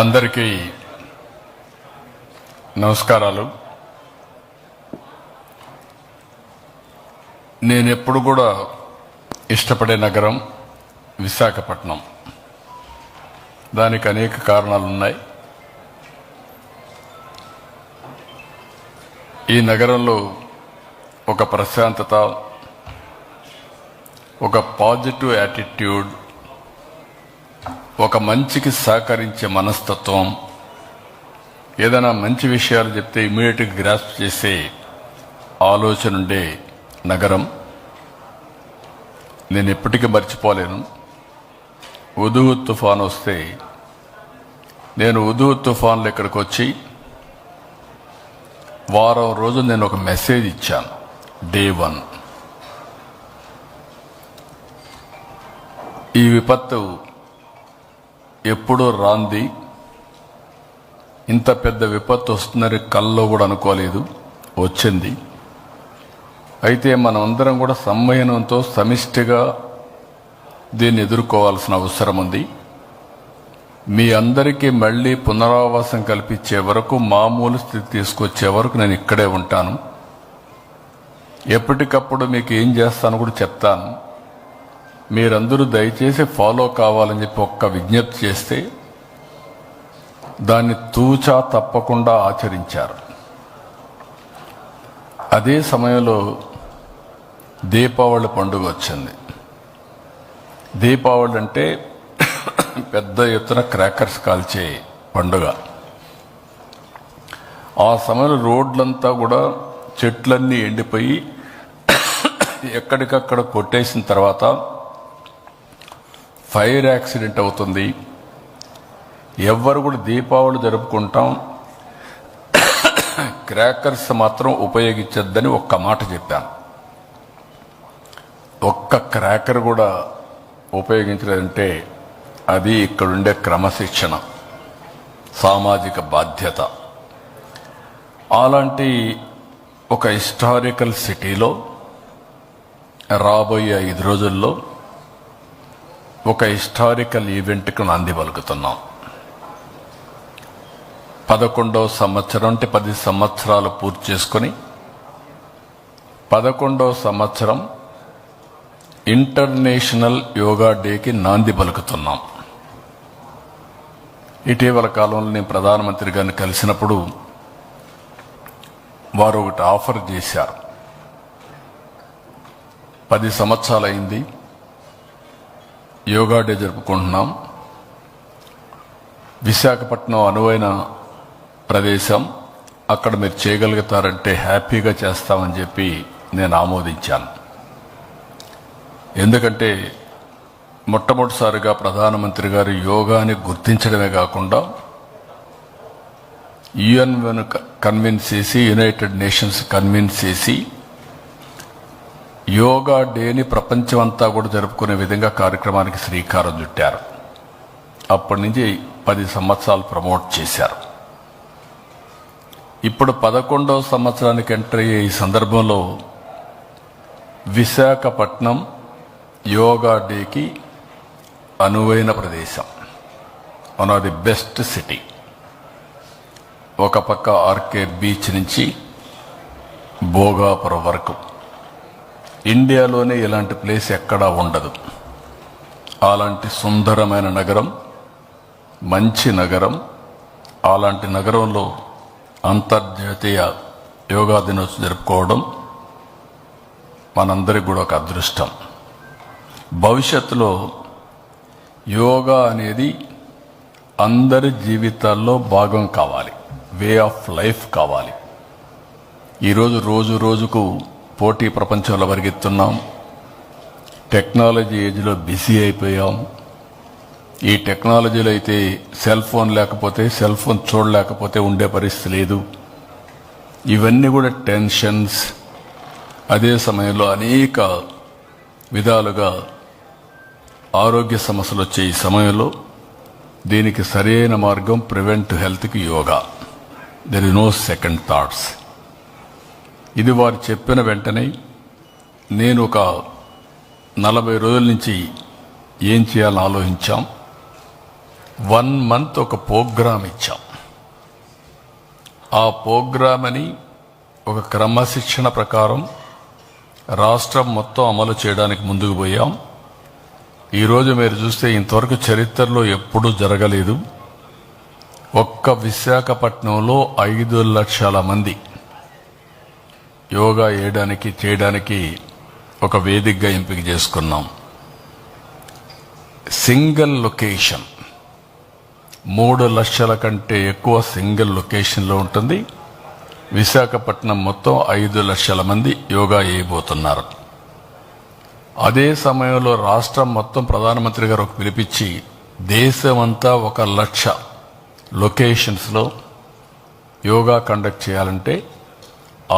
అందరికీ నమస్కారాలు. నేను ఎప్పుడు కూడా ఇష్టపడే నగరం విశాఖపట్నం. దానికి అనేక కారణాలు ఉన్నాయి. ఈ నగరంలో ఒక ప్రశాంతత, ఒక పాజిటివ్ యాటిట్యూడ్, ఒక మంచికి సహకరించే మనస్తత్వం, ఏదైనా మంచి విషయాలు చెప్తే ఇమ్మీడియట్గా గ్రాస్ప్ చేసే ఆలోచన ఉండే నగరం. నేను ఎప్పటికీ మర్చిపోలేను. హుదూద్ తుఫాన్ వస్తే నేను హుదూద్ తుఫాన్లో ఇక్కడికి వచ్చి వారం రోజు నేను ఒక మెసేజ్ ఇచ్చాను. డే 1 ఈ విపత్తు ఎప్పుడూ రాంది, ఇంత పెద్ద విపత్తు వస్తుందని కల్లో కూడా అనుకోలేదు. వచ్చింది. అయితే మనమందరం కూడా సంయమనంతో సమిష్టిగా దీన్ని ఎదుర్కోవాల్సిన అవసరం ఉంది. మీ అందరికీ మళ్ళీ పునరావాసం కల్పించే వరకు, మామూలు స్థితి తీసుకొచ్చే వరకు నేను ఇక్కడే ఉంటాను. ఎప్పటికప్పుడు మీకు ఏం చేస్తాను కూడా చెప్తాను. మీరందరూ దయచేసి ఫాలో కావాలని చెప్పి ఒక్క విజ్ఞప్తి చేస్తే దాన్ని తూచా తప్పకుండా ఆచరించారు. అదే సమయంలో దీపావళి పండుగ వచ్చింది. దీపావళి అంటే పెద్ద ఎత్తున క్రాకర్స్ కాల్చే పండుగ. ఆ సమయంలో రోడ్లంతా కూడా చెట్లన్నీ ఎండిపోయి ఎక్కడికక్కడ కొట్టేసిన తర్వాత ఫైర్ యాక్సిడెంట్ అవుతుంది. ఎవ్వరు కూడా దీపావళి జరుపుకుంటాం, క్రాకర్స్ మాత్రం ఉపయోగించద్దని ఒక్క మాట చెప్పాను. ఒక్క క్రాకర్ కూడా ఉపయోగించలేదంటే అది ఇక్కడుండే క్రమశిక్షణ, సామాజిక బాధ్యత. అలాంటి ఒక హిస్టారికల్ సిటీలో రాబోయే 5 రోజుల్లో ఒక హిస్టారికల్ ఈవెంట్కు నాంది పలుకుతున్నాం. 11వ సంవత్సరం అంటే 10 సంవత్సరాలు పూర్తి చేసుకొని 11వ సంవత్సరం ఇంటర్నేషనల్ యోగా డేకి నాంది పలుకుతున్నాం. ఇటీవల కాలంలో నేను ప్రధానమంత్రి గారిని కలిసినప్పుడు వారు ఒకటి ఆఫర్ చేశారు. 10 సంవత్సరాలైంది యోగా డే జరుపుకుంటున్నాం. విశాఖపట్నం అనువైన ప్రదేశం, అక్కడ మీరు చేయగలుగుతారంటే హ్యాపీగా చేస్తామని చెప్పి నేను ఆమోదించాను. ఎందుకంటే మొట్టమొదటిసారిగా ప్రధానమంత్రి గారు యోగాని గుర్తించడమే కాకుండా యుఎన్ కన్విన్స్ చేసి, యునైటెడ్ నేషన్స్ కన్విన్స్ చేసి యోగా డేని ప్రపంచమంతా కూడా జరుపుకునే విధంగా కార్యక్రమానికి శ్రీకారం చుట్టారు. అప్పటి నుంచి 10 సంవత్సరాలు ప్రమోట్ చేశారు. ఇప్పుడు 11వ సంవత్సరానికి ఎంటర్ అయ్యే ఈ సందర్భంలో విశాఖపట్నం యోగా డేకి అనువైన ప్రదేశం, one of the best city. ఒక పక్క ఆర్కే బీచ్ నుంచి భోగాపురం వరకు ఇండియాలోనే ఇలాంటి ప్లేస్ ఎక్కడా ఉండదు. అలాంటి సుందరమైన నగరం, మంచి నగరం. అలాంటి నగరంలో అంతర్జాతీయ యోగా దినోత్సవం జరుపుకోవడం మనందరికి కూడా ఒక అదృష్టం. భవిష్యత్తులో యోగా అనేది అందరి జీవితాల్లో భాగం కావాలి, వే ఆఫ్ లైఫ్ కావాలి. ఈరోజు రోజు రోజుకు పోటీ ప్రపంచంలో పరిగెత్తున్నాం. టెక్నాలజీ ఏజ్లో బిజీ అయిపోయాం. ఈ టెక్నాలజీలో అయితే సెల్ ఫోన్ లేకపోతే, సెల్ ఫోన్ చూడలేకపోతే ఉండే పరిస్థితి లేదు. ఇవన్నీ కూడా టెన్షన్స్. అదే సమయంలో అనేక విధాలుగా ఆరోగ్య సమస్యలు వచ్చే ఈ సమయంలో దీనికి సరైన మార్గం ప్రివెంట్ హెల్త్కి yoga. There is no second thoughts. ఇది వారు చెప్పిన వెంటనే నేను ఒక 40 రోజుల నుంచి ఏం చేయాలని ఆలోచించాం. 1 month ఒక ప్రోగ్రాం ఇచ్చాం. ఆ ప్రోగ్రాం అని ఒక క్రమశిక్షణ ప్రకారం రాష్ట్రం మొత్తం అమలు చేయడానికి ముందుకు పోయాం. ఈరోజు మీరు చూస్తే ఇంతవరకు చరిత్రలో ఎప్పుడూ జరగలేదు. ఒక్క విశాఖపట్నంలో 5 లక్షల మంది యోగా చేయడానికి ఒక వేదికగా ఎంపిక చేసుకున్నాం. సింగిల్ లొకేషన్ 3 లక్షల కంటే ఎక్కువ సింగిల్ లొకేషన్లో ఉంటుంది. విశాఖపట్నం మొత్తం 5 లక్షల మంది యోగా చేయబోతున్నారు. అదే సమయంలో రాష్ట్రం మొత్తం ప్రధానమంత్రి గారు ఒక పిలిపించి దేశమంతా 1 లక్ష లొకేషన్స్లో యోగా కండక్ట్ చేయాలంటే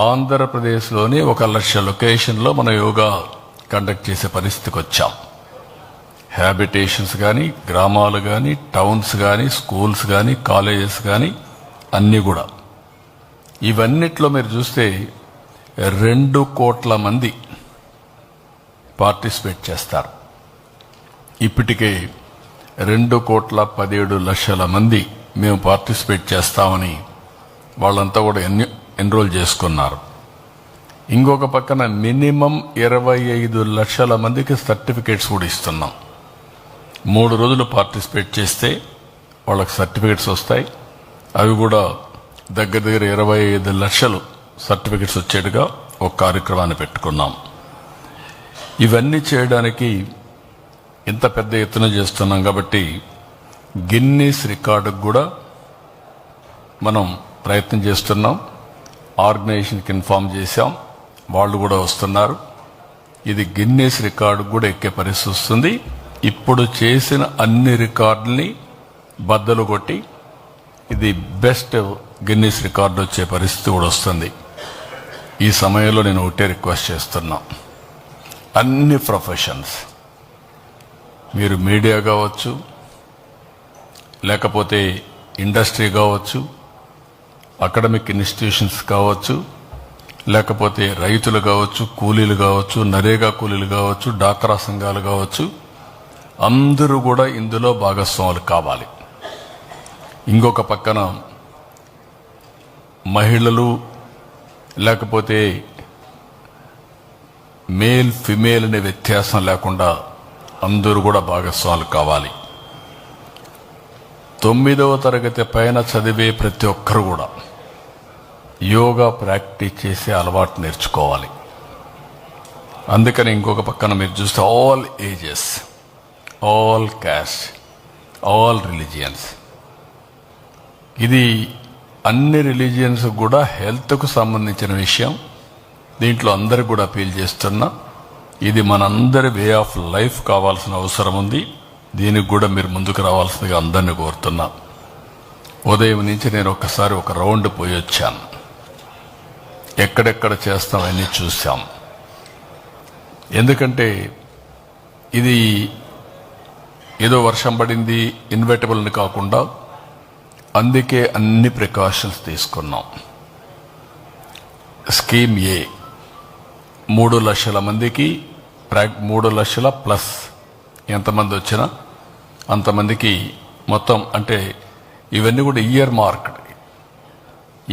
ఆంధ్రప్రదేశ్లోని 1 లక్ష లొకేషన్లో మనం యోగా కండక్ట్ చేసే పరిస్థితికి వచ్చాం. హ్యాబిటేషన్స్ కానీ, గ్రామాలు కానీ, టౌన్స్ కానీ, స్కూల్స్ కానీ, కాలేజెస్ కానీ అన్నీ కూడా. ఇవన్నిట్లో మీరు చూస్తే 2 కోట్ల మంది పార్టిసిపేట్ చేస్తారు. ఇప్పటికే 2,17,00,000 మంది మేము పార్టిసిపేట్ చేస్తామని వాళ్ళంతా కూడా ఎన్రోల్ చేసుకున్నారు. ఇంకొక పక్కన మినిమం 25 లక్షల మందికి సర్టిఫికేట్స్ కూడా ఇస్తున్నాం. 3 రోజులు పార్టిసిపేట్ చేస్తే వాళ్ళకి సర్టిఫికేట్స్ వస్తాయి. అవి కూడా దగ్గర 25 లక్షలు సర్టిఫికేట్స్ వచ్చేట్టుగా ఒక కార్యక్రమాన్ని పెట్టుకున్నాం. ఇవన్నీ చేయడానికి ఇంత పెద్ద ఎత్తున చేస్తున్నాం కాబట్టి గిన్నీస్ రికార్డుకు కూడా మనం ప్రయత్నం చేస్తున్నాం. ఆర్గనైజేషన్కి ఇన్ఫార్మ్ చేశాం, వాళ్ళు కూడా వస్తున్నారు. ఇది గిన్నీస్ రికార్డు కూడా ఎక్కే పరిస్థితి వస్తుంది. ఇప్పుడు చేసిన అన్ని రికార్డుల్ని బద్దలు కొట్టి ఇది బెస్ట్ గిన్నీస్ రికార్డు వచ్చే పరిస్థితి కూడా వస్తుంది. ఈ సమయంలో నేను ఒకటే రిక్వెస్ట్ చేస్తున్నా, అన్ని ప్రొఫెషన్స్, మీరు మీడియా కావచ్చు, లేకపోతే ఇండస్ట్రీ కావచ్చు, అకాడమిక్ ఇన్స్టిట్యూషన్స్ కావచ్చు, లేకపోతే రైతులు కావచ్చు, కూలీలు కావచ్చు, నరేగా కూలీలు కావచ్చు, డాక్రా సంఘాలు కావచ్చు, అందరూ కూడా ఇందులో భాగస్వాములు కావాలి. ఇంకొక పక్కన మహిళలు, లేకపోతే మేల్ ఫిమేల్ అనే వ్యత్యాసం లేకుండా అందరూ కూడా భాగస్వాములు కావాలి. 9వ తరగతి పైన చదివే ప్రతి ఒక్కరు కూడా యోగా ప్రాక్టీస్ చేసే అలవాటు నేర్చుకోవాలి. అందుకని ఇంకొక పక్కన మీరు చూస్తే all ages, all caste, all religions, ఇది అన్ని రిలీజియన్స్ కూడా హెల్త్కు సంబంధించిన విషయం. దీంట్లో అందరికి కూడా అపీల్ చేస్తున్నా, ఇది మనందరి వే ఆఫ్ లైఫ్ కావాల్సిన అవసరం ఉంది. దీనికి కూడా మీరు ముందుకు రావాల్సిందిగా అందరినీ కోరుతున్నా. ఉదయం నుంచి నేను ఒక్కసారి ఒక రౌండ్ పోయి వచ్చాను. ఎక్కడెక్కడ చేస్తాం అన్నీ చూసాం. ఎందుకంటే ఇది ఏదో వర్షం పడింది ఇన్వెటబుల్ని కాకుండా, అందుకే అన్ని ప్రికాషన్స్ తీసుకున్నాం. స్కీమ్ ఏ 3 లక్షల మందికి 3 లక్షల ప్లస్ ఎంతమంది వచ్చినా అంతమందికి మొత్తం, అంటే ఇవన్నీ కూడా ఇయర్ మార్క్డ్.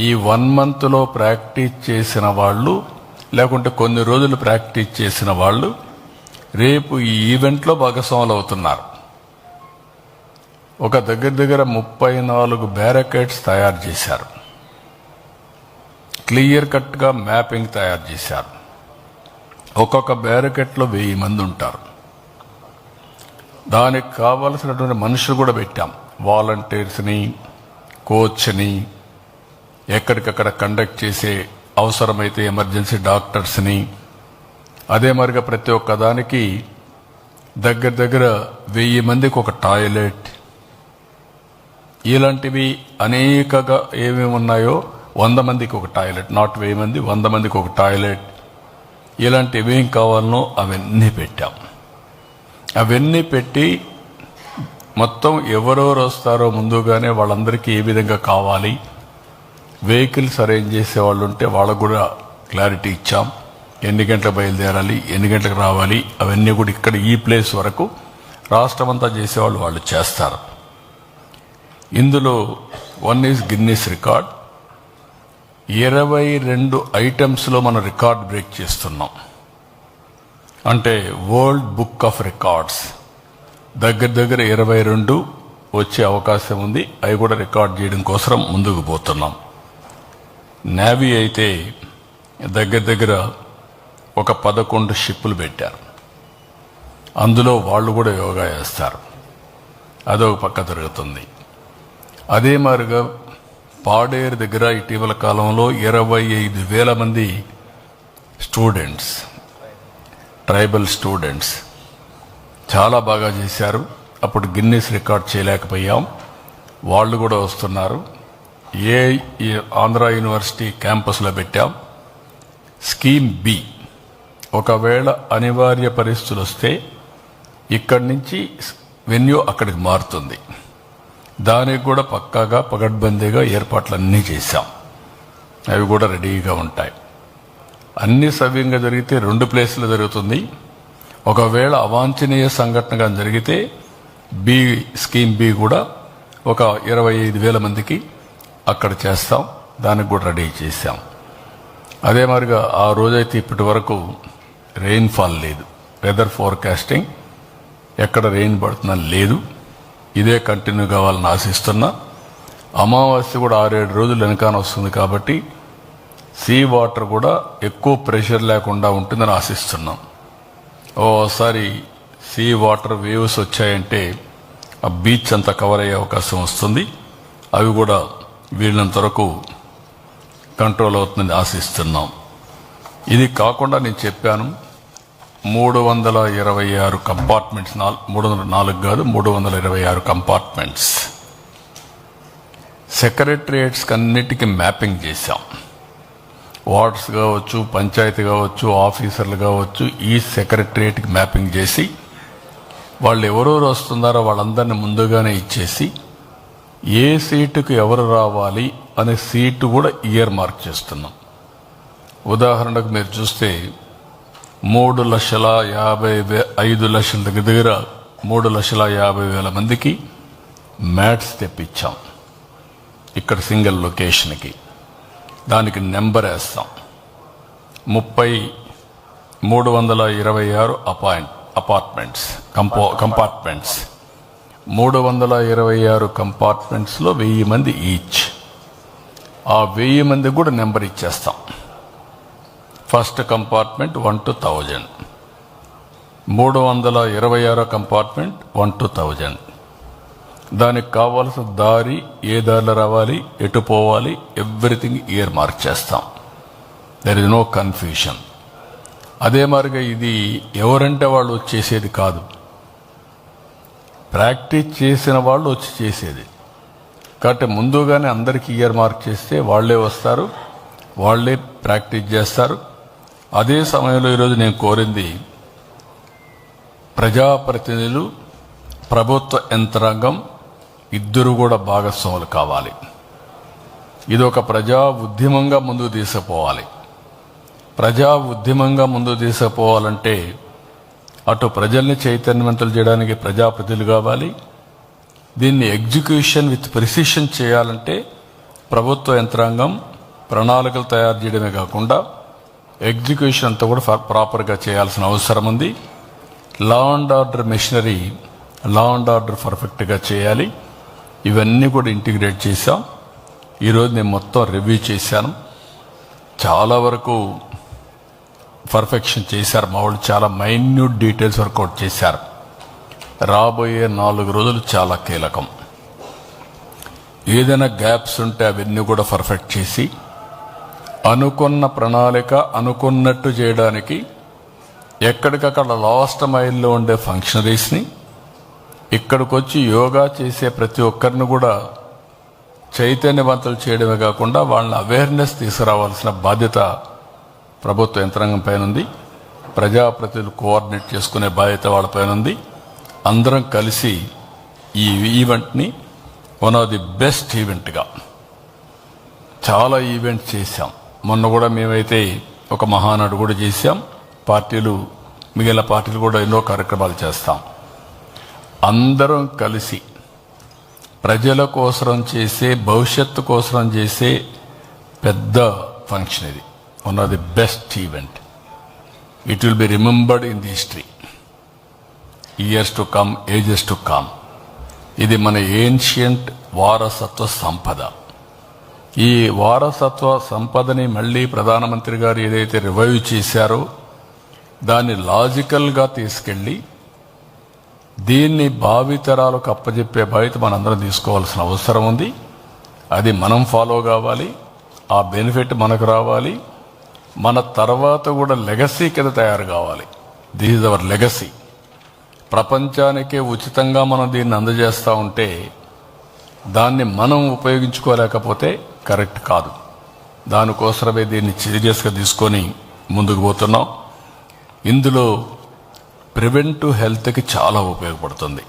ఈ 1 మంత్లో ప్రాక్టీస్ చేసిన వాళ్ళు, లేకుంటే కొన్ని రోజులు ప్రాక్టీస్ చేసిన వాళ్ళు రేపు ఈ ఈవెంట్లో భాగస్వాములు అవుతున్నారు. ఒక దగ్గర 34 బ్యారికేడ్స్ తయారు చేశారు. క్లియర్ కట్గా మ్యాపింగ్ తయారు చేశారు. ఒక్కొక్క బ్యారికేడ్లో 1000 మంది ఉంటారు. దానికి కావలసినటువంటి మనుషులు కూడా పెట్టాం. వాలంటీర్స్ని, కోచ్ని, ఎక్కడికక్కడ కండక్ట్ చేసే అవసరమైతే ఎమర్జెన్సీ డాక్టర్స్ని, అదే మరిగా ప్రతి ఒక్క దానికి దగ్గర 1000 మందికి ఒక టాయిలెట్, ఇలాంటివి అనేకగా ఏమేమి ఉన్నాయో 100 మందికి ఒక టాయిలెట్, నాట్ 1000 మంది, 100 మందికి ఒక టాయిలెట్, ఇలాంటివి ఏం కావాలనో అవన్నీ పెట్టాం. అవన్నీ పెట్టి మొత్తం ఎవరెవరు వస్తారో ముందుగానే వాళ్ళందరికీ ఏ విధంగా కావాలి, వెహికల్స్ అరేంజ్ చేసే వాళ్ళు ఉంటే వాళ్ళకు కూడా క్లారిటీ ఇచ్చాం. ఎన్ని గంటలకు బయలుదేరాలి, ఎన్ని గంటలకు రావాలి, అవన్నీ కూడా ఇక్కడ ఈ ప్లేస్ వరకు రాష్ట్రమంతా చేసేవాళ్ళు వాళ్ళు చేస్తారు. ఇందులో వన్ ఈజ్ గిన్నీస్ రికార్డ్. 22 ఐటమ్స్లో మనం రికార్డ్ బ్రేక్ చేస్తున్నాం. అంటే వరల్డ్ బుక్ ఆఫ్ రికార్డ్స్ దగ్గర 22 వచ్చే అవకాశం ఉంది. అవి కూడా రికార్డ్ చేయడం కోసం ముందుకు పోతున్నాం. నేవీ అయితే దగ్గర ఒక 11 షిప్పులు పెట్టారు. అందులో వాళ్ళు కూడా యోగా చేస్తారు. అదొక పక్క జరుగుతుంది. అదే మాదిరిగా పాడేరు దగ్గర ఇటీవల కాలంలో 25,000 మంది స్టూడెంట్స్, ట్రైబల్ స్టూడెంట్స్ చాలా బాగా చేశారు. అప్పుడు గిన్నీస్ రికార్డ్ చేయలేకపోయాం. వాళ్ళు కూడా వస్తున్నారు. ఈ ఆంధ్ర యూనివర్సిటీ క్యాంపస్లో పెట్టాం. స్కీమ్ బి, ఒకవేళ అనివార్య పరిస్థితులు వస్తే ఇక్కడి నుంచి వెన్యూ అక్కడికి మారుతుంది. దానికి కూడా పక్కాగా పగడ్బందీగా ఏర్పాట్లన్నీ చేశాం. అవి కూడా రెడీగా ఉంటాయి. అన్ని సవ్యంగా జరిగితే 2 ప్లేసులు జరుగుతుంది. ఒకవేళ అవాంఛనీయ సంఘటనగా జరిగితే స్కీమ్ బి కూడా ఒక 25,000 మందికి అక్కడ చేస్తాం. దానికి కూడా రెడీ చేశాం. అదే మాదిరిగా ఆ రోజైతే ఇప్పటి వరకు రెయిన్ఫాల్ లేదు. వెదర్ ఫోర్కాస్టింగ్ ఎక్కడ రెయిన్ పడుతున్నా లేదు. ఇదే కంటిన్యూ కావాలని ఆశిస్తున్నా. అమావాస్య కూడా 6-7 రోజులు వెనకాన వస్తుంది కాబట్టి సీ వాటర్ కూడా ఎక్కువ ప్రెషర్ లేకుండా ఉంటుందని ఆశిస్తున్నాం. ఓసారి సీ వాటర్ వేవ్స్ వచ్చాయంటే ఆ బీచ్ అంతా కవర్ అయ్యే అవకాశం వస్తుంది. అవి కూడా వీళ్ళంత వరకు కంట్రోల్ అవుతుందని ఆశిస్తున్నాం. ఇది కాకుండా నేను చెప్పాను 326 కంపార్ట్మెంట్స్, 304 కాదు 326 కంపార్ట్మెంట్స్. సెక్రటరియేట్స్కి అన్నిటికీ మ్యాపింగ్ చేశాం. వార్డ్స్ కావచ్చు, పంచాయతీ కావచ్చు, ఆఫీసర్లు కావచ్చు, ఈ సెక్రటరియేట్కి మ్యాపింగ్ చేసి వాళ్ళు ఎవరెవరు వస్తున్నారో వాళ్ళందరినీ ముందుగానే ఇచ్చేసి ఏ సీటుకు ఎవరు రావాలి అనే సీటు కూడా ఇయర్ మార్క్ చేస్తున్నాం. ఉదాహరణకు మీరు చూస్తే 3,55,000 దగ్గర 3,50,000 మందికి మ్యాట్స్ తెప్పించాం. ఇక్కడ సింగిల్ లొకేషన్కి దానికి నెంబర్ వేస్తాం. 326 అపార్ట్మెంట్స్ కంపార్ట్మెంట్స్ 326 కంపార్ట్మెంట్స్లో 1000 మంది ఈచ్. ఆ 1000 మందికి కూడా నెంబర్ ఇచ్చేస్తాం. First compartment 1 to 1000, 326 compartment 1 to 1000. దానికి కావాల్సిన దారి, ఏ దారిలో రావాలి, ఎటు పోవాలి, ఎవ్రీథింగ్ ఇయర్ మార్క్ చేస్తాం. There is no confusion. అదే మాదిరిగా ఇది ఎవరంటే వాళ్ళు వచ్చేసేది కాదు, ప్రాక్టీస్ చేసిన వాళ్ళు వచ్చి చేసేది. కాబట్టి ముందుగానే అందరికీ ఇయర్ మార్క్ చేస్తే వాళ్లే వస్తారు, వాళ్లే ప్రాక్టీస్ చేస్తారు. అదే సమయంలో ఈరోజు నేను కోరింది ప్రజాప్రతినిధులు, ప్రభుత్వ యంత్రాంగం ఇద్దరు కూడా భాగస్వాములు కావాలి. ఇది ఒక ప్రజా ఉద్యమంగా ముందుకు తీసుకుపోవాలి. ప్రజా ఉద్యమంగా ముందుకు తీసుకుపోవాలంటే అటు ప్రజల్ని చైతన్యవంతులు చేయడానికి ప్రజాప్రతినిధులు కావాలి. దీన్ని ఎగ్జిక్యూషన్ విత్ ప్రిసిషన్ చేయాలంటే ప్రభుత్వ యంత్రాంగం ప్రణాళికలు తయారు చేయడమే కాకుండా ఎగ్జిక్యూషన్ అంతా కూడా ప్రాపర్గా చేయాల్సిన అవసరం ఉంది. Law and order machinery, law and order పర్ఫెక్ట్గా చేయాలి. ఇవన్నీ కూడా ఇంటిగ్రేట్ చేశాం. ఈరోజు నేను మొత్తం రివ్యూ చేశాను. చాలా వరకు పర్ఫెక్షన్ చేశారు. మా వాళ్ళు చాలా మైన్యూట్ డీటెయిల్స్ వర్కౌట్ చేశారు. రాబోయే 4 రోజులు చాలా కీలకం. ఏదైనా గ్యాప్స్ ఉంటే అవన్నీ కూడా పర్ఫెక్ట్ చేసి అనుకున్న ప్రణాళిక అనుకున్నట్టు చేయడానికి ఎక్కడికక్కడ లాస్ట్ మైల్లో ఉండే ఫంక్షనరీస్ని ఇక్కడికి వచ్చి యోగా చేసే ప్రతి ఒక్కరిని కూడా చైతన్యవంతులు చేయడమే కాకుండా వాళ్ళని అవేర్నెస్ తీసుకురావాల్సిన బాధ్యత ప్రభుత్వ యంత్రాంగం పైన ఉంది. ప్రజాప్రతినిధులు కోఆర్డినేట్ చేసుకునే బాధ్యత వాళ్ళపైన ఉంది. అందరం కలిసి ఈ ఈవెంట్ని వన్ ఆఫ్ ది బెస్ట్ ఈవెంట్గా చాలా ఈవెంట్స్ చేశాం. మొన్న కూడా మేమైతే ఒక మహానాడు కూడా చేశాం. పార్టీలు, మిగిలిన పార్టీలు కూడా ఎన్నో కార్యక్రమాలు చేస్తాం. అందరం కలిసి ప్రజల కోసం చేసే, భవిష్యత్తు కోసం చేసే పెద్ద ఫంక్షన్ ఇది. One of the best event. It will be remembered in the history, years to come, ages to come. ఇది మన ఏన్షియంట్ వారసత్వ సంపద. ఈ వారసత్వ సంపదని మళ్ళీ ప్రధానమంత్రి గారు ఏదైతే రివైవ్ చేశారో దాన్ని లాజికల్గా తీసుకెళ్ళి దీన్ని భావితరాలకు అప్పజెప్పే బాధ్యత మనందరం తీసుకోవాల్సిన అవసరం ఉంది. అది మనం ఫాలో కావాలి. ఆ బెనిఫిట్ మనకు రావాలి. మన తర్వాత కూడా లెగసీ కింద తయారు కావాలి. This is our legacy. ప్రపంచానికే ఉచితంగా మనం దీన్ని అందజేస్తూ ఉంటే దాన్ని మనం ఉపయోగించుకోలేకపోతే కరెక్ట్ కాదు. దానికోసమే దీన్ని సీరియస్గా తీసుకొని ముందుకు పోతున్నాం. ఇందులో ప్రివెంటివ్ హెల్త్కి చాలా ఉపయోగపడుతుంది.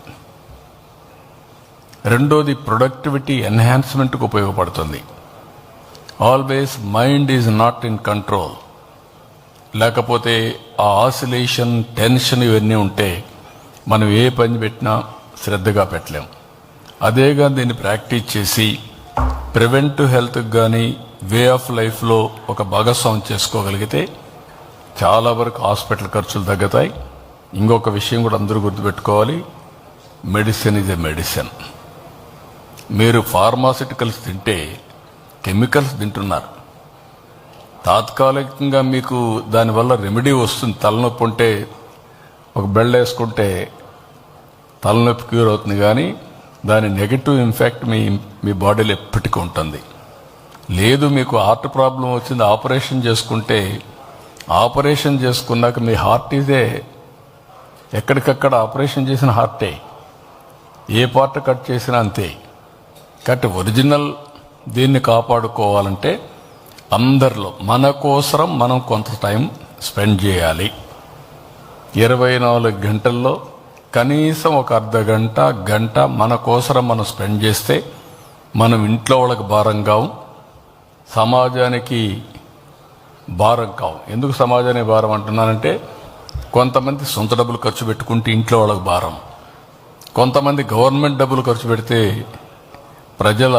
రెండోది ప్రొడక్టివిటీ ఎన్హాన్స్మెంట్కి ఉపయోగపడుతుంది. Always mind is not in control. లేకపోతే ఆ ఆసిలేషన్, టెన్షన్ ఇవన్నీ ఉంటే మనం ఏ పని పెట్టినా శ్రద్ధగా పెట్టలేం. అదేగా దీన్ని ప్రాక్టీస్ చేసి ప్రివెంటివ్ హెల్త్కి కానీ వే ఆఫ్ లైఫ్లో ఒక భాగస్వామ్యం చేసుకోగలిగితే చాలా వరకు హాస్పిటల్ ఖర్చులు తగ్గుతాయి. ఇంకొక విషయం కూడా అందరూ గుర్తుపెట్టుకోవాలి, మెడిసిన్ ఈజ్ ఎ మెడిసిన్. మీరు ఫార్మాసిటికల్స్ తింటే కెమికల్స్ తింటున్నారు. తాత్కాలికంగా మీకు దానివల్ల రెమెడీ వస్తుంది. తలనొప్పి ఉంటే ఒక బెళ్ళ వేసుకుంటే తలనొప్పి క్యూర్ అవుతుంది, కానీ దాని నెగటివ్ ఇంపాక్ట్ మీ బాడీలో ఎప్పటికీ ఉంటుంది. లేదు మీకు హార్ట్ ప్రాబ్లం వచ్చింది, ఆపరేషన్ చేసుకుంటే ఆపరేషన్ చేసుకున్నాక మీ హార్ట్ ఇదే ఎక్కడికక్కడ ఆపరేషన్ చేసిన హార్టే, ఏ పార్ట్ కట్ చేసినా అంతే. కాబట్టి ఒరిజినల్ దీన్ని కాపాడుకోవాలంటే అందరిలో మన కోసం మనం కొంత టైం స్పెండ్ చేయాలి. 24 గంటల్లో కనీసం ఒక అర్ధగంట, గంట మన కోసం మనం స్పెండ్ చేస్తే మనం ఇంట్లో వాళ్ళకి భారం కావు, సమాజానికి భారం కావు. ఎందుకు సమాజానికి భారం అంటున్నానంటే కొంతమంది సొంత డబ్బులు ఖర్చు పెట్టుకుంటే ఇంట్లో వాళ్ళకి భారం, కొంతమంది గవర్నమెంట్ డబ్బులు ఖర్చు పెడితే ప్రజల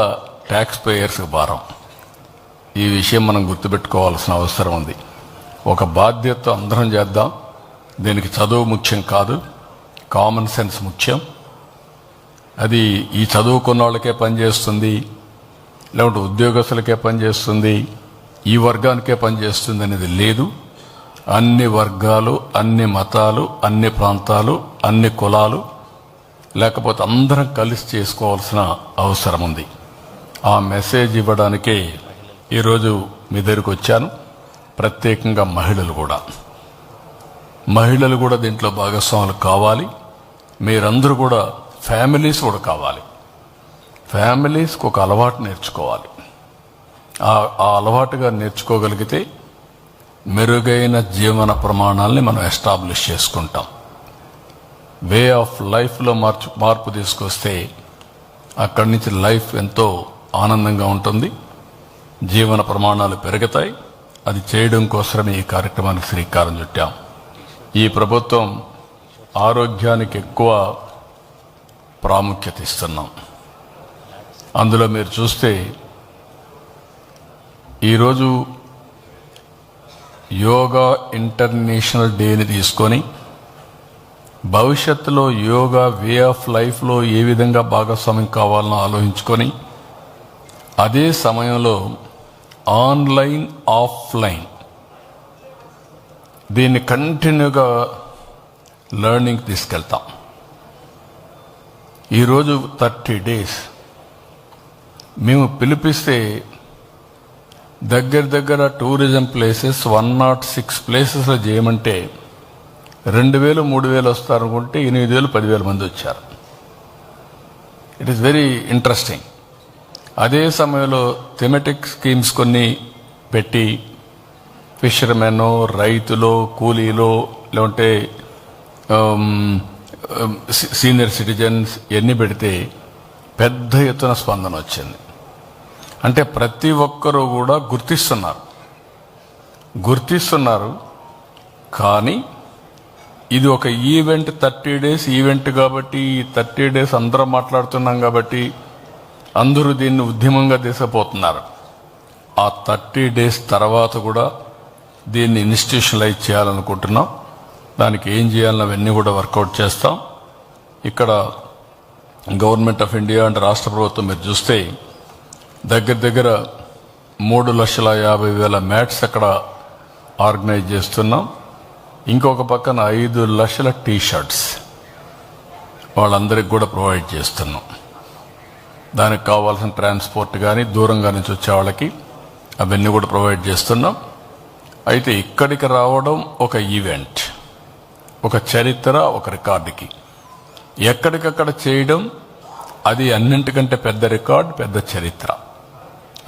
ట్యాక్స్ పేయర్స్కి భారం. ఈ విషయం మనం గుర్తుపెట్టుకోవాల్సిన అవసరం ఉంది. ఒక బాధ్యత అందరం చేద్దాం. దీనికి చదువు ముఖ్యం కాదు, కామన్ సెన్స్ ముఖ్యం. అది ఈ చదువుకున్న వాళ్ళకే పనిచేస్తుంది, లేకుంటే ఉద్యోగస్తులకే పనిచేస్తుంది, ఈ వర్గానికే పనిచేస్తుంది అనేది లేదు. అన్ని వర్గాలు, అన్ని మతాలు, అన్ని ప్రాంతాలు, అన్ని కులాలు, లేకపోతే అందరం కలిసి చేసుకోవాల్సిన అవసరం ఉంది. ఆ మెసేజ్ ఇవ్వడానికే ఈరోజు మీ దగ్గరికి వచ్చాను. ప్రత్యేకంగా మహిళలు కూడా దీంట్లో భాగస్వాములు కావాలి. మీరందరూ కూడా ఫ్యామిలీస్ కూడా కావాలి. ఫ్యామిలీస్కి ఒక అలవాటు నేర్చుకోవాలి. ఆ అలవాటుగా నేర్చుకోగలిగితే మెరుగైన జీవన ప్రమాణాలని మనం ఎస్టాబ్లిష్ చేసుకుంటాం. వే ఆఫ్ లైఫ్లో మార్పు తీసుకొస్తే అక్కడి నుంచి లైఫ్ ఎంతో ఆనందంగా ఉంటుంది, జీవన ప్రమాణాలు పెరుగుతాయి. అది చేయడం కోసమే ఈ కార్యక్రమానికి శ్రీకారం చుట్టాం. ఈ ప్రభుత్వం ఆరోగ్యానికి ఎక్కువ ప్రాముఖ్యత ఇస్తున్నాం. అందులో మీరు చూస్తే ఈరోజు యోగా ఇంటర్నేషనల్ డేని తీసుకొని భవిష్యత్తులో యోగా వే ఆఫ్ లైఫ్లో ఏ విధంగా భాగస్వామ్యం కావాలని ఆలోచించుకొని అదే సమయంలో ఆన్లైన్, ఆఫ్లైన్ దీన్ని కంటిన్యూగా లెర్నింగ్ తీసుకెళ్తాం. ఈరోజు 30 days మేము పిలిపిస్తే దగ్గర టూరిజం ప్లేసెస్ 106 ప్లేసెస్లో చేయమంటే 2000, 3000 వస్తారనుకుంటే 8000, 10,000 మంది వచ్చారు. It is very interesting. అదే సమయంలో థెమెటిక్ స్కీమ్స్ కొన్ని పెట్టి ఫిషర్మెన్, రైతులు, కూలీలు, లేకుంటే సీనియర్ సిటిజన్స్ ఎన్ని పెడితే పెద్ద ఎత్తున స్పందన వచ్చింది. అంటే ప్రతి ఒక్కరూ కూడా గుర్తిస్తున్నారు. కానీ ఇది ఒక ఈవెంట్, 30 days ఈవెంట్ కాబట్టి 30 days అందరం మాట్లాడుతున్నాం కాబట్టి అందరూ దీన్ని ఉద్యమంగా తీసుకుపోతున్నారు. ఆ 30 days తర్వాత కూడా దీన్ని ఇన్స్టిట్యూషనలైజ్ చేయాలనుకుంటున్నాం. దానికి ఏం చేయాలని అవన్నీ కూడా వర్కౌట్ చేస్తాం. ఇక్కడ గవర్నమెంట్ ఆఫ్ ఇండియా అంటే రాష్ట్ర ప్రభుత్వం మీరు చూస్తే దగ్గర 3,50,000 మ్యాట్స్ అక్కడ ఆర్గనైజ్ చేస్తున్నాం. ఇంకొక పక్కన 5 లక్షల టీ-షర్ట్స్ వాళ్ళందరికి కూడా ప్రొవైడ్ చేస్తున్నాం. దానికి కావాల్సిన ట్రాన్స్పోర్ట్ కానీ దూరంగా నుంచి వచ్చే వాళ్ళకి అవన్నీ కూడా ప్రొవైడ్ చేస్తున్నాం. అయితే ఇక్కడికి రావడం ఒక ఈవెంట్, ఒక చరిత్ర, ఒక రికార్డుకి. ఎక్కడికక్కడ చేయడం అది అన్నింటికంటే పెద్ద రికార్డ్, పెద్ద చరిత్ర.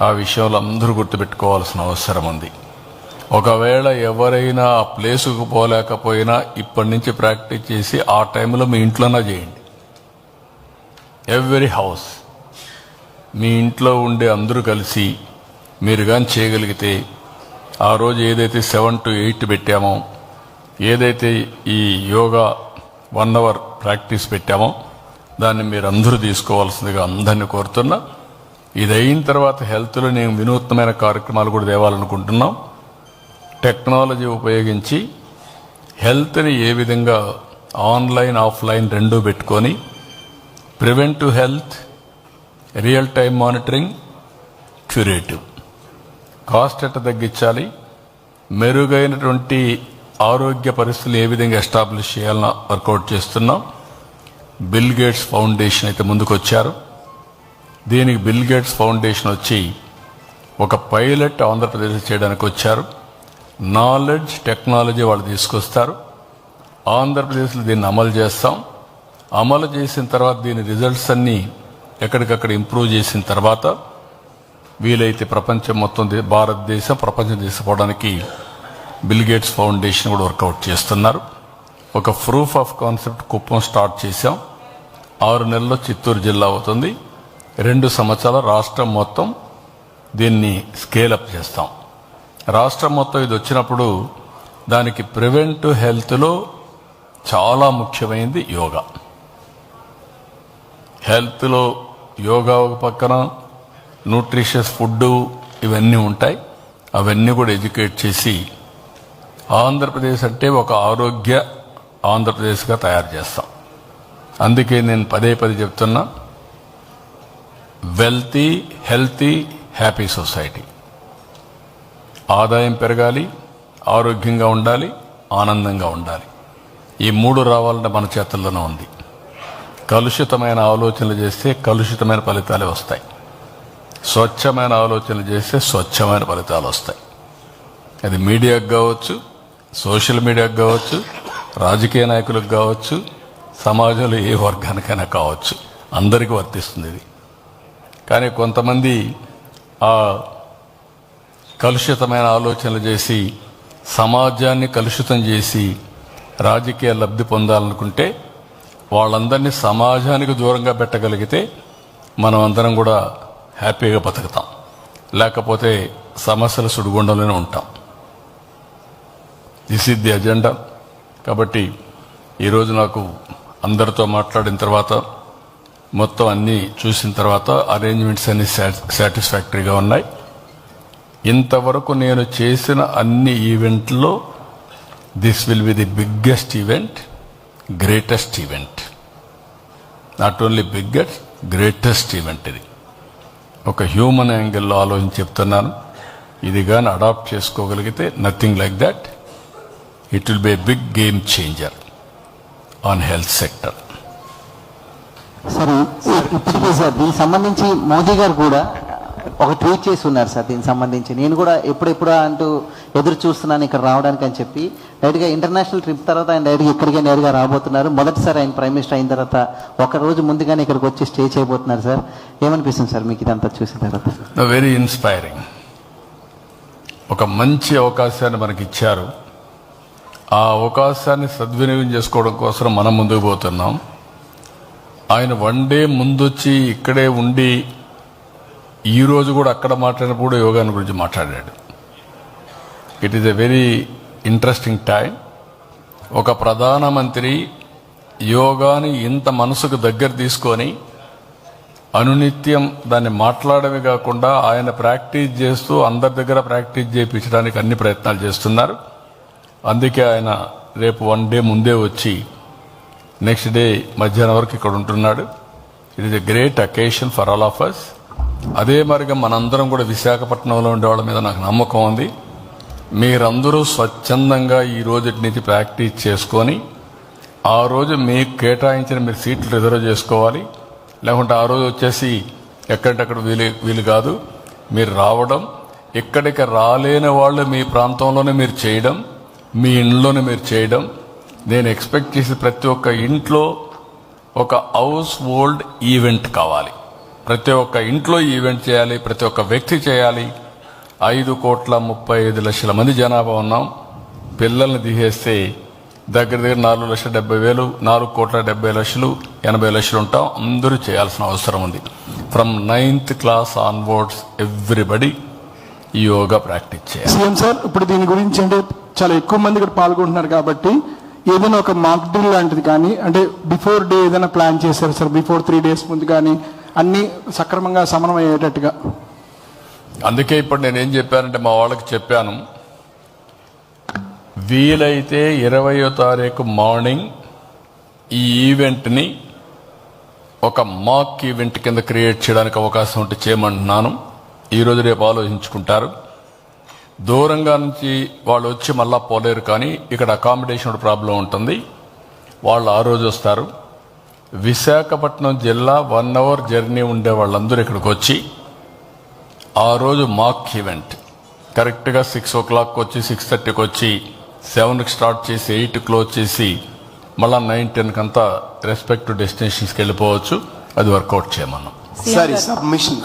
ఆ విషయంలో అందరూ గుర్తుపెట్టుకోవాల్సిన అవసరం ఉంది. ఒకవేళ ఎవరైనా ఆ ప్లేసుకు పోలేకపోయినా ఇప్పటి నుంచి ప్రాక్టీస్ చేసి ఆ టైంలో మీ ఇంట్లోనే చేయండి. ఎవ్రీ హౌస్ మీ ఇంట్లో ఉండే అందరూ కలిసి మీరు కానీ చేయగలిగితే ఆ రోజు ఏదైతే 7 to 8 పెట్టామో, ఏదైతే ఈ యోగా 1 hour ప్రాక్టీస్ పెట్టామో దాన్ని మీరు అందరూ తీసుకోవాల్సిందిగా అందరినీ కోరుతున్నా. ఇది అయిన తర్వాత హెల్త్లో నేను వినూత్నమైన కార్యక్రమాలు కూడా తేవాలనుకుంటున్నాం. టెక్నాలజీ ఉపయోగించి హెల్త్ని ఏ విధంగా ఆన్లైన్ ఆఫ్లైన్ రెండూ పెట్టుకొని preventive health, real time monitoring, curative, cost ఎట్ట తగ్గించాలి, మెరుగైనటువంటి ఆరోగ్య పరిస్థితులు ఏ విధంగా ఎస్టాబ్లిష్ చేయాలని వర్కౌట్ చేస్తున్నాం. బిల్ గేట్స్ ఫౌండేషన్ అయితే ముందుకు వచ్చారు. దీనికి బిల్ గేట్స్ ఫౌండేషన్ వచ్చి ఒక పైలట్ ఆంధ్రప్రదేశ్ చేయడానికి వచ్చారు. నాలెడ్జ్, టెక్నాలజీ వాళ్ళు తీసుకొస్తారు. ఆంధ్రప్రదేశ్లో దీన్ని అమలు చేస్తాం. అమలు చేసిన తర్వాత దీని రిజల్ట్స్ అన్నీ ఎక్కడికక్కడ ఇంప్రూవ్ చేసిన తర్వాత వీలైతే ప్రపంచం మొత్తం భారతదేశం ప్రపంచం తీసుకుపోవడానికి బిల్ గేట్స్ ఫౌండేషన్ కూడా వర్కౌట్ చేస్తున్నారు. ఒక proof of concept Kuppam start చేశాం. 6 నెలల్లో చిత్తూరు జిల్లా అవుతుంది. 2 సంవత్సరాల రాష్ట్రం మొత్తం దీన్ని స్కేలప్ చేస్తాం. రాష్ట్రం మొత్తం ఇది వచ్చినప్పుడు దానికి ప్రివెంటివ్ హెల్త్లో చాలా ముఖ్యమైనది యోగా. హెల్త్లో యోగా ఒక పక్కన, న్యూట్రిషియస్ ఫుడ్ ఇవన్నీ ఉంటాయి. అవన్నీ కూడా ఎడ్యుకేట్ చేసి ఆంధ్రప్రదేశ్ అంటే ఒక ఆరోగ్య ఆంధ్రప్రదేశ్గా తయారు చేస్తాం. అందుకే నేను పదే చెప్తున్నా, వెల్తీ, హెల్తీ, హ్యాపీ సొసైటీ. ఆదాయం పెరగాలి, ఆరోగ్యంగా ఉండాలి, ఆనందంగా ఉండాలి. ఈ 3 రావాలంటే మన చేతుల్లోనే ఉంది. కలుషితమైన ఆలోచనలు చేస్తే కలుషితమైన ఫలితాలే వస్తాయి. స్వచ్ఛమైన ఆలోచనలు చేస్తే స్వచ్ఛమైన ఫలితాలు వస్తాయి. అది మీడియాకు కావచ్చు, సోషల్ మీడియాకు కావచ్చు, రాజకీయ నాయకులకు కావచ్చు, సమాజంలో ఏ వర్గానికైనా కావచ్చు, అందరికీ వర్తిస్తుంది ఇది. కానీ కొంతమంది ఆ కలుషితమైన ఆలోచనలు చేసి సమాజాన్ని కలుషితం చేసి రాజకీయ లబ్ధి పొందాలనుకుంటే వాళ్ళందరినీ సమాజానికి దూరంగా పెట్టగలిగితే మనం అందరం కూడా హ్యాపీగా బతుకుతాం. లేకపోతే సమస్యల సుడిగుండంలోనే ఉంటాం. This is the agenda. కాబట్టి ఈరోజు నాకు అందరితో మాట్లాడిన తర్వాత, మొత్తం అన్నీ చూసిన తర్వాత అరేంజ్మెంట్స్ అన్ని సాటిస్ఫాక్టరీగా ఉన్నాయి. ఇంతవరకు నేను చేసిన అన్ని ఈవెంట్లో this will be the biggest event, greatest event. Not only biggest, greatest event. ఇది ఒక హ్యూమన్ యాంగిల్లో ఆలోచించి చెప్తున్నాను. ఇది కానీ అడాప్ట్ చేసుకోగలిగితే nothing like that, it will be a big game changer on health sector. సరే, ఇప్పటికే సార్ దీనికి సంబంధించి మోదీ గారు కూడా ఒక ట్వీట్ చేసి ఉన్నారు సార్. దీనికి సంబంధించి నేను కూడా ఎప్పుడెప్పుడా అంటూ ఎదురు చూస్తున్నాను ఇక్కడ రావడానికి అని చెప్పి. డైరెక్ట్గా ఇంటర్నేషనల్ ట్రిప్ తర్వాత ఆయన డైరెక్ట్గా ఇక్కడికే నేరుగా రాబోతున్నారు. మొదటిసారి ఆయన ప్రైమ్ మినిస్టర్ అయిన తర్వాత ఒక రోజు ముందుగానే ఇక్కడికి వచ్చి స్టే చేయబోతున్నారు సార్. ఏమనిపిస్తుంది సార్ మీకు ఇదంతా చూసిన తర్వాత? Very inspiring. ఒక మంచి అవకాశాన్ని మనకి ఇచ్చారు. ఆ అవకాశాన్ని సద్వినియోగం చేసుకోవడం కోసం మనం ముందుకు పోతున్నాం. ఆయన 1 డే ముందొచ్చి ఇక్కడే ఉండి ఈరోజు కూడా అక్కడ మాట్లాడినప్పుడు కూడా యోగాని గురించి మాట్లాడాడు. It is a very interesting time. ఒక ప్రధానమంత్రి యోగాని ఇంత మనసుకు దగ్గర తీసుకొని అనునిత్యం దాన్ని మాట్లాడమే కాకుండా ఆయన ప్రాక్టీస్ చేస్తూ అందరి దగ్గర ప్రాక్టీస్ చేయించడానికి అన్ని ప్రయత్నాలు చేస్తున్నారు. అందుకే ఆయన రేపు 1 డే ముందే వచ్చి నెక్స్ట్ డే మధ్యాహ్నం వరకు ఇక్కడ ఉంటున్నాడు. It is a great occasion for all of us. అదే మరిగా మనందరం కూడా విశాఖపట్నంలో ఉండే వాళ్ళ మీద నాకు నమ్మకం ఉంది. మీరందరూ స్వచ్ఛందంగా ఈ రోజు నుంచి ప్రాక్టీస్ చేసుకొని ఆ రోజు మీకు కేటాయించిన మీరు సీట్లు రిజర్వ్ చేసుకోవాలి. లేకుంటే ఆ రోజు వచ్చేసి ఎక్కడికక్కడ వీలు కాదు. మీరు రావడం, ఇక్కడికి రాలేని వాళ్ళు మీ ప్రాంతంలోనే మీరు చేయడం, మీ ఇంట్లోనే మీరు చేయడం. నేను ఎక్స్పెక్ట్ చేసి ప్రతి ఒక్క ఇంట్లో ఒక హౌస్ హోల్డ్ ఈవెంట్ కావాలి. ప్రతి ఒక్క ఇంట్లో ఈవెంట్ చేయాలి, ప్రతి ఒక్క వ్యక్తి చేయాలి. 5,35,00,000 మంది జనాభా ఉన్నాం. పిల్లల్ని తీసేస్తే దగ్గర 4,70,000, 4,70,00,000, 80,00,000 ఉంటాం. అందరూ చేయాల్సిన అవసరం ఉంది. From 9th class onwards everybody ఈ యోగా ప్రాక్టీస్ చేయాలి. సీఎం సార్, ఇప్పుడు దీని గురించి అంటే చాలా ఎక్కువ మంది ఇక్కడ పాల్గొంటున్నారు కాబట్టి ఏదైనా ఒక మాక్ డ్రిల్ లాంటిది కానీ అంటే బిఫోర్ డే ఏదైనా ప్లాన్ చేశారు సార్? బిఫోర్ 3 days ముందు కానీ అన్ని సక్రమంగా సమన్వయ్యేటట్టుగా. అందుకే ఇప్పుడు నేనేం చెప్పానంటే మా వాళ్ళకి చెప్పాను, వీలైతే 20వ తారీఖు మార్నింగ్ ఈ ఈవెంట్ని ఒక మాక్ ఈవెంట్ కింద క్రియేట్ చేయడానికి అవకాశం ఉంటే చేయమంటున్నాను. ఈరోజు రేపు ఆలోచించుకుంటారు. దూరంగా నుంచి వాళ్ళు వచ్చి మళ్ళా పోలేరు, కానీ ఇక్కడ అకామిడేషన్ ప్రాబ్లం ఉంటుంది. వాళ్ళు ఆ రోజు వస్తారు. విశాఖపట్నం జిల్లా 1 hour జర్నీ ఉండే వాళ్ళందరూ ఇక్కడికి వచ్చి ఆ రోజు మాక్ ఈవెంట్ కరెక్ట్గా 6 o'clock వచ్చి 6:30కి వచ్చి 7కి స్టార్ట్ చేసి 8 క్లోజ్ చేసి మళ్ళా 9, 10 కంతా రెస్పెక్టివ్ డెస్టినేషన్స్కి వెళ్ళిపోవచ్చు. అది వర్కౌట్ చేయమన్నాం. సార్ సబ్మిషన్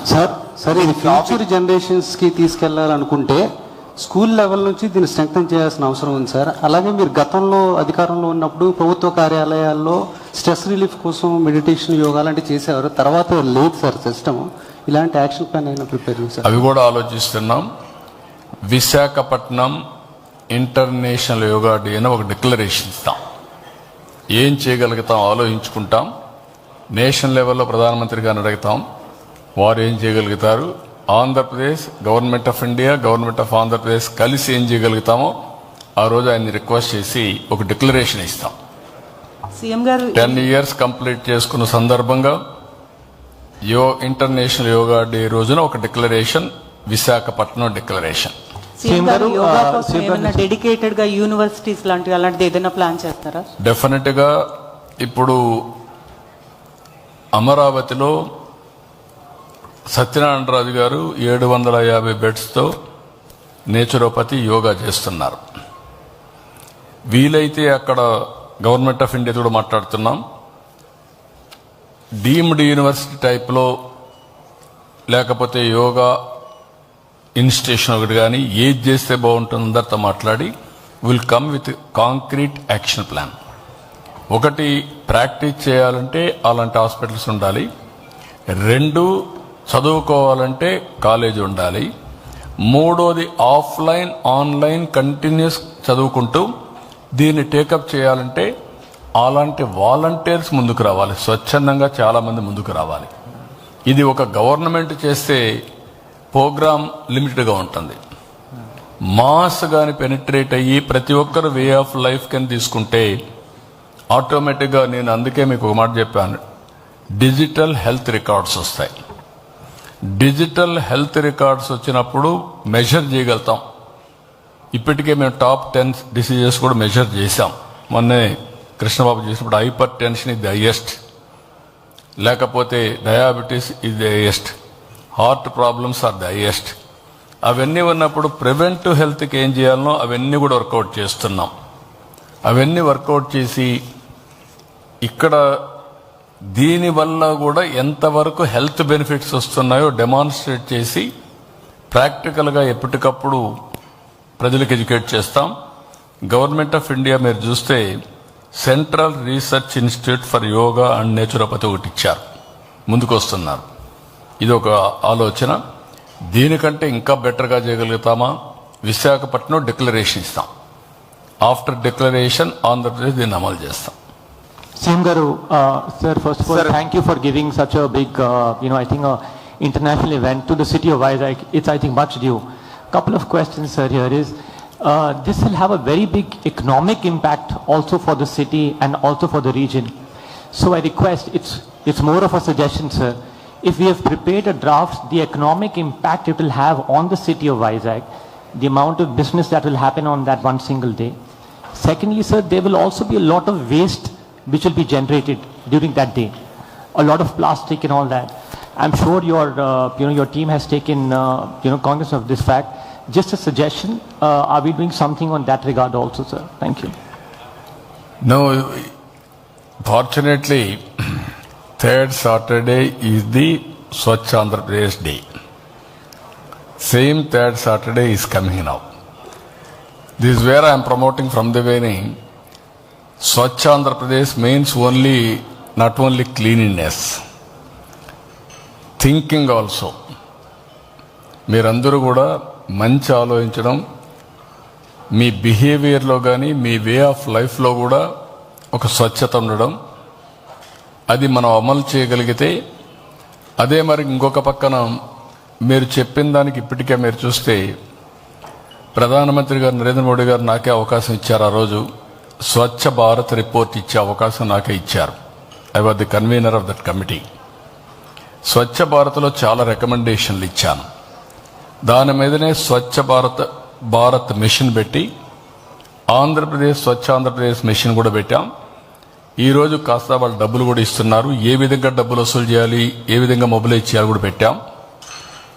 సార్ ఇది ఫ్యూచర్ జనరేషన్స్ కి తీసుకెళ్లాలనుకుంటే స్కూల్ లెవెల్ నుంచి దీన్ని స్ట్రెంగ్తన్ చేయాల్సిన అవసరం ఉంది సార్. అలాగే మీరు గతంలో అధికారంలో ఉన్నప్పుడు ప్రభుత్వ కార్యాలయాల్లో స్ట్రెస్ రిలీఫ్ కోసం మెడిటేషన్, యోగా లాంటివి చేసేవారు. తర్వాత లేదు సార్ సిస్టమ్. ఇలాంటి యాక్షన్ ప్లాన్ అయినా ప్రిపేర్ చేశారు? అవి కూడా ఆలోచిస్తున్నాం. విశాఖపట్నం ఇంటర్నేషనల్ యోగా డే అని ఒక డిక్లరేషన్ ఇస్తాం. ఏం చేయగలుగుతాం ఆలోచించుకుంటాం. నేషనల్ లెవెల్లో ప్రధానమంత్రి గారిని అడుగుతాం, వారు ఏం చేయగలుగుతారు. Andhra Pradesh, government of India, government of Andhra Pradesh కలిసి ఏం చేయగలుగుతామో ఆ రోజు ఆయన్ని రిక్వెస్ట్ చేసి ఒక డిక్లరేషన్ ఇస్తాం. సీఎం గారు 10 years కంప్లీట్ చేసుకున్న సందర్భంగా ఇంటర్నేషనల్ యోగా డే రోజున ఒక డిక్లరేషన్, విశాఖపట్నం డిక్లరేషన్. సీఎం గారు యోగా కోసం ఏమైనా డెడికేటెడ్ గా యూనివర్సిటీస్ లాంటివి అలాంటిది ఏదైనా ప్లాన్ చేస్తారా? డెఫినెట్ గా ఇప్పుడు అమరావతిలో సత్యనారాయణరాజు గారు 750 బెడ్స్తో నేచురోపతి యోగా చేస్తున్నారు. వీలైతే అక్కడ గవర్నమెంట్ ఆఫ్ ఇండియా కూడా మాట్లాడుతున్నాం. డీమ్డ్ యూనివర్సిటీ టైప్లో లేకపోతే యోగా ఇన్స్టిట్యూషన్ ఒకటి కానీ ఏది చేస్తే బాగుంటుంది అందరితో మాట్లాడి will come with concrete action plan. ఒకటి, ప్రాక్టీస్ చేయాలంటే అలాంటి హాస్పిటల్స్ ఉండాలి. 2, చదువుకోవాలంటే కాలేజ్ ఉండాలి. 3వది, ఆఫ్లైన్ ఆన్లైన్ కంటిన్యూస్ చదువుకుంటూ దీన్ని టేకప్ చేయాలంటే అలాంటి వాలంటీర్స్ ముందుకు రావాలి. స్వచ్ఛందంగా చాలామంది ముందుకు రావాలి. ఇది ఒక గవర్నమెంట్ చేస్తే ప్రోగ్రామ్ లిమిటెడ్గా ఉంటుంది. మాస్ గాని పెనిట్రేట్ అయ్యి ప్రతి ఒక్కరు వే ఆఫ్ లైఫ్ కింద తీసుకుంటే ఆటోమేటిక్గా, నేను అందుకే మీకు ఒక మాట చెప్పాను, డిజిటల్ హెల్త్ రికార్డ్స్ వస్తాయి. డిజిటల్ హెల్త్ రికార్డ్స్ వచ్చినప్పుడు మెజర్ చేయగలుగుతాం. ఇప్పటికే మేము టాప్ 10 డిసీజెస్ కూడా మెజర్ చేశాం. మొన్నే కృష్ణబాబు చేసినప్పుడు హైపర్ టెన్షన్ ఇది హైయెస్ట్, లేకపోతే డయాబెటీస్ ఇది highest, heart problems are the highest. అవన్నీ ఉన్నప్పుడు ప్రివెంటివ్ హెల్త్కి ఏం చేయాలనో అవన్నీ కూడా వర్కౌట్ చేస్తున్నాం. అవన్నీ వర్కౌట్ చేసి ఇక్కడ దీనివల్ల కూడా ఎంతవరకు హెల్త్ బెనిఫిట్స్ వస్తున్నాయో డెమాన్స్ట్రేట్ చేసి ప్రాక్టికల్గా ఎప్పటికప్పుడు ప్రజలకు ఎడ్యుకేట్ చేస్తాం. గవర్నమెంట్ ఆఫ్ ఇండియా మీరు చూస్తే central research institute for yoga and naturopathy ఒకటి ఇచ్చారు, ముందుకు వస్తున్నారు. ఇది ఒక ఆలోచన. దీనికంటే ఇంకా బెటర్గా చేయగలుగుతామా? విశాఖపట్నం డిక్లరేషన్ ఇస్తాం. ఆఫ్టర్ డిక్లరేషన్ ఆంధ్రప్రదేశ్ దీన్ని అమలు చేస్తాం. Sim Garu, sir, first of all, thank you for giving such a big, I think, international event to the city of Vizag. It's, I think, much due. Couple of questions, sir, here is, this will have a very big economic impact also for the city and also for the region. So I request, it's more of a suggestion, sir. If we have prepared a draft, the economic impact it will have on the city of Vizag, the amount of business that will happen on that one single day. Secondly, sir, there will also be a lot of waste which will be generated during that day. A lot of plastic and all that. I'm sure your team has taken, cognizance of this fact. Just a suggestion, are we doing something on that regard also, sir? Thank you. No, fortunately, third Saturday is the Swachh Andhra Pradesh Day. Same third Saturday is coming now. This is where I am promoting from the beginning. Swachh Andhra Pradesh means not only cleanliness, thinking also. మీరందరూ కూడా మంచి ఆలోచించడం, మీ బిహేవియర్లో కానీ మీ way of లైఫ్లో కూడా ఒక స్వచ్ఛత ఉండడం, అది మనం అమలు చేయగలిగితే, అదే మరి ఇంకొక పక్కన మీరు చెప్పిన దానికి ఇప్పటికే మీరు చూస్తే ప్రధానమంత్రి గారు నరేంద్ర మోడీ గారు నాకే అవకాశం ఇచ్చారు. ఆ రోజు స్వచ్ఛ భారత్ రిపోర్ట్ ఇచ్చే అవకాశం నాకే ఇచ్చారు. I was the convener of that committee. స్వచ్ఛ భారత్లో చాలా రికమెండేషన్లు ఇచ్చాను. దాని మీదనే స్వచ్ఛ భారత్ మిషన్ పెట్టి ఆంధ్రప్రదేశ్ స్వచ్ఛ ఆంధ్రప్రదేశ్ మిషన్ కూడా పెట్టాం. ఈరోజు కాస్త వాళ్ళు డబ్బులు కూడా ఇస్తున్నారు. ఏ విధంగా డబ్బులు వసూలు చేయాలి, ఏ విధంగా మొబిలైజ్ చేయాలి కూడా పెట్టాం.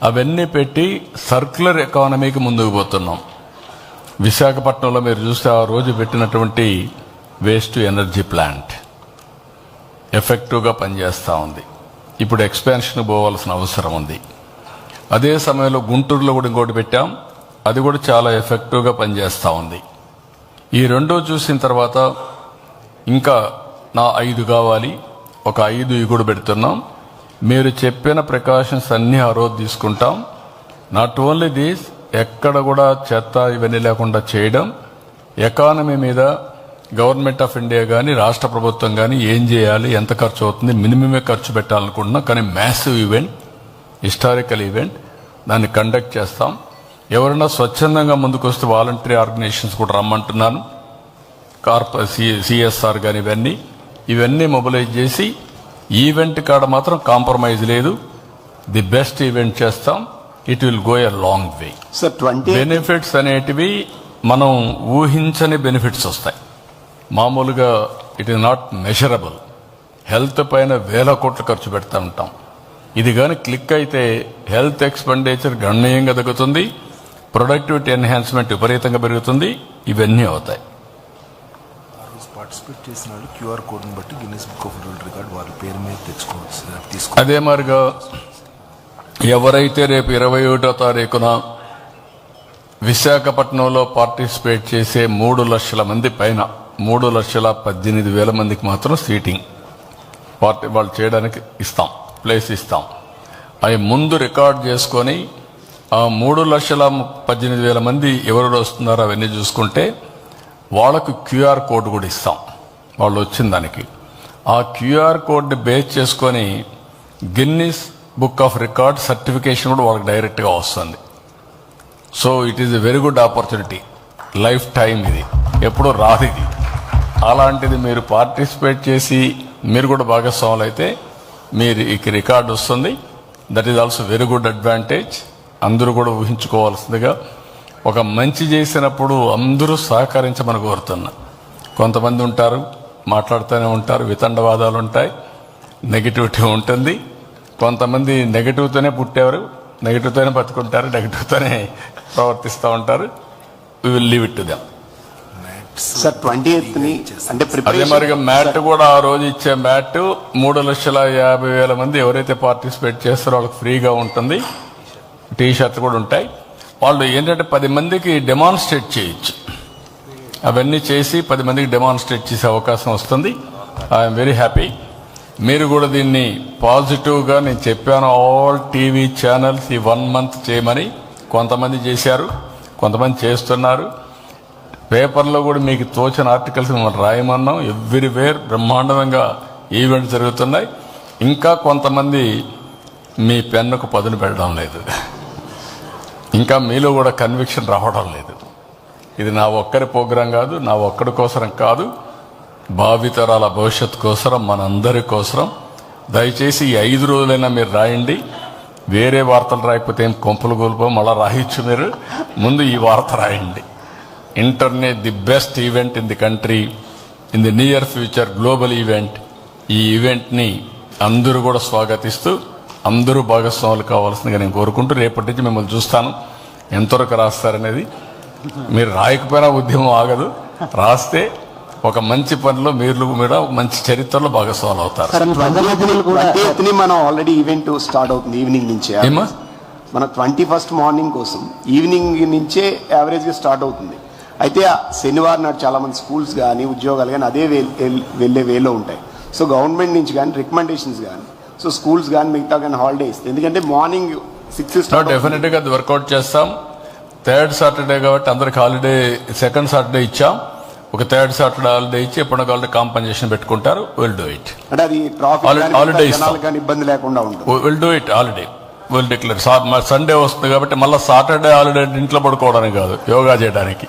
అవన్నీ పెట్టి సర్క్యులర్ ఎకానమీకి ముందుకు పోతున్నాం. విశాఖపట్నంలో మీరు చూస్తే ఆ రోజు పెట్టినటువంటి వేస్ట్ ఎనర్జీ ప్లాంట్ ఎఫెక్టివ్గా పనిచేస్తూ ఉంది. ఇప్పుడు ఎక్స్పాన్షన్ పోవాల్సిన అవసరం ఉంది. అదే సమయంలో గుంటూరులో కూడా ఇంకోటి పెట్టాం. అది కూడా చాలా ఎఫెక్టివ్గా పనిచేస్తూ ఉంది. ఈ రెండో చూసిన తర్వాత ఇంకా నా 5 కావాలి, ఒక 5 కూడా పెడుతున్నాం. మీరు చెప్పిన ప్రికాషన్స్ అన్నీ ఆ రోజు తీసుకుంటాం. నాట్ ఓన్లీ దిస్, ఎక్కడ కూడా చెత్త ఇవన్నీ లేకుండా చేయడం, ఎకానమీ మీద గవర్నమెంట్ ఆఫ్ ఇండియా కానీ రాష్ట్ర ప్రభుత్వం కానీ ఏం చేయాలి, ఎంత ఖర్చు అవుతుంది, మినిమమే ఖర్చు పెట్టాలనుకుంటున్నాం. కానీ మ్యాసివ్ ఈవెంట్, హిస్టారికల్ ఈవెంట్, దాన్ని కండక్ట్ చేస్తాం. ఎవరైనా స్వచ్ఛందంగా ముందుకు వస్తే వాలంటరీ ఆర్గనైజేషన్స్ కూడా రమ్మంటున్నాను. సిఎస్ఆర్ కానీ ఇవన్నీ మొబిలైజ్ చేసి ఈవెంట్ కాడ మాత్రం కాంప్రమైజ్ లేదు. ది బెస్ట్ ఈవెంట్ చేస్తాం. It will go a long way. Benefits అనేటివి మనం ఊహించని బెనిఫిట్స్ వస్తాయి. మామూలుగా it is not measurable. Health పైన 1000 కోట్లు ఖర్చు పెడతా ఉంటాం. ఇది కానీ క్లిక్ అయితే హెల్త్ ఎక్స్పెండిచర్ గణనీయంగా తగ్గుతుంది, ప్రొడక్టివిటీ ఎన్హాన్స్మెంట్ విపరీతంగా పెరుగుతుంది. ఇవన్నీ అవుతాయి. పార్టిసిపేట్ చేసిన వాళ్ళు క్యూఆర్ కోడ్ని బట్టి Guinness book of world record వాళ్ళ పేరు మీద తెచ్చుకోవచ్చు. అదే మరిగా ఎవరైతే రేపు 21వ తారీఖున విశాఖపట్నంలో పార్టిసిపేట్ చేసే 3 లక్షల మంది పైన 3,18,000 మందికి మాత్రం సీటింగ్ పార్టీ వాళ్ళు చేయడానికి ఇస్తాం, ప్లేస్ ఇస్తాం. అవి ముందు రికార్డ్ చేసుకొని ఆ 3,18,000 మంది ఎవరు వస్తున్నారో అవన్నీ చూసుకుంటే వాళ్ళకు క్యూఆర్ కోడ్ కూడా ఇస్తాం. వాళ్ళు వచ్చిన దానికి ఆ క్యూఆర్ కోడ్ని బేస్ చేసుకొని Guinness book of record certification కూడా వాళ్ళకి డైరెక్ట్గా వస్తుంది. So it is a very good opportunity. Life time ఇది, ఎప్పుడూ రాదు ఇది. అలాంటిది మీరు పార్టిసిపేట్ చేసి మీరు కూడా భాగస్వాములు అయితే మీరు ఈ రికార్డు వస్తుంది. That is also very good advantage. అందరూ కూడా ఊహించుకోవాల్సిందిగా ఒక మంచి చేసినప్పుడు అందరూ సహకరించమని కోరుతున్నా. కొంతమంది ఉంటారు, మాట్లాడుతూనే ఉంటారు, వితండవాదాలు ఉంటాయి, నెగిటివిటీ ఉంటుంది. కొంతమంది నెగిటివ్తోనే పుట్టేవారు, నెగిటివ్తోనే బతుకుంటారు, నెగిటివ్తోనే ప్రవర్తిస్తూ ఉంటారు. We will leave it to them. Sir 28th అంటే అదే మరిగా మ్యాట్ కూడా ఆ రోజు ఇచ్చే మ్యాట్ 3,50,000 మంది ఎవరైతే పార్టిసిపేట్ చేస్తారో వాళ్ళకి ఫ్రీగా ఉంటుంది. టీ షర్ట్ కూడా ఉంటాయి. వాళ్ళు ఏంటంటే 10 మందికి డెమాన్స్ట్రేట్ చేయొచ్చు. అవన్నీ చేసి 10 మందికి డెమాన్స్ట్రేట్ చేసే అవకాశం వస్తుంది. I'm very happy. మీరు కూడా దీన్ని పాజిటివ్గా నేను చెప్పాను. ఆల్ టీవీ ఛానల్స్ ఈ 1 month చేయమని కొంతమంది చేశారు, కొంతమంది చేస్తున్నారు. పేపర్లో కూడా మీకు తోచిన ఆర్టికల్స్ మిమ్మల్ని రాయమన్నాం. ఎవ్రీవేర్ బ్రహ్మాండంగా ఈవెంట్స్ జరుగుతున్నాయి. ఇంకా కొంతమంది మీ పెన్నుకు పదును పెట్టడం లేదు, ఇంకా మీలో కూడా కన్విక్షన్ రావడం లేదు. ఇది నా ఒక్కరి ప్రోగ్రాం కాదు, నా ఒక్కడి కోసరం కాదు, భావితరాల భవిష్యత్తు కోసరం, మనందరి కోసరం. దయచేసి ఈ 5 రోజులైనా మీరు రాయండి. వేరే వార్తలు రాయకపోతే ఏం కొంపలు కోల్పో, మళ్ళీ రాయొచ్చు. మీరు ముందు ఈ వార్త రాయండి. Internet the best event in the country in the near future, global event. ఈ ఈవెంట్ని అందరూ కూడా స్వాగతిస్తూ అందరూ భాగస్వాములు కావాల్సిందిగా నేను కోరుకుంటూ రేపటి నుంచి మిమ్మల్ని చూస్తాను. ఎంతవరకు రాస్తారనేది. మీరు రాయకపోయినా ఉద్యమం ఆగదు, రాస్తే ఒక మంచి పనిలో మీరు కూడా ఒక మంచి చరిత్రలో భాగస్వాములు అవుతారు. 20th మనం ఆల్రెడీ ఈవెంట్ స్టార్ట్ అవుతుంది ఈవినింగ్ నుంచే. ఏమా మన 21st మార్నింగ్ కోసం ఈవినింగ్ నుంచే యావరేజ్గా స్టార్ట్ అవుతుంది. అయితే శనివారం నాడు చాలా మంది స్కూల్స్ కానీ ఉద్యోగాలు కానీ అదే వెళ్ళే వేలో ఉంటాయి. సో గవర్నమెంట్ నుంచి కానీ రికమెండేషన్స్ కానీ, సో స్కూల్స్ కానీ మిగతా కానీ హాలిడేస్, ఎందుకంటే మార్నింగ్ 6 డెఫినెట్గా అది వర్కౌట్ చేస్తాం. 3rd సాటర్డే కాబట్టి అందరికి హాలిడే, 2nd సాటర్డే ఇచ్చాం. ఒక 3rd సాటర్డే హాలిడే ఇచ్చి ఎప్పుడో కావాలంటే కాంపన్సేషన్ పెట్టుకుంటారు. Will do it. అంటే అది హాలిడే ఇస్తాం, కానీ ఇబ్బంది లేకుండా ఉంటుంది. Will do it. Holiday will declare. Sunday వస్తుంది కాబట్టి మళ్ళీ సాటర్డే హాలిడే ఇంట్లో పడుకోవడానికి కాదు, యోగా చేయడానికి.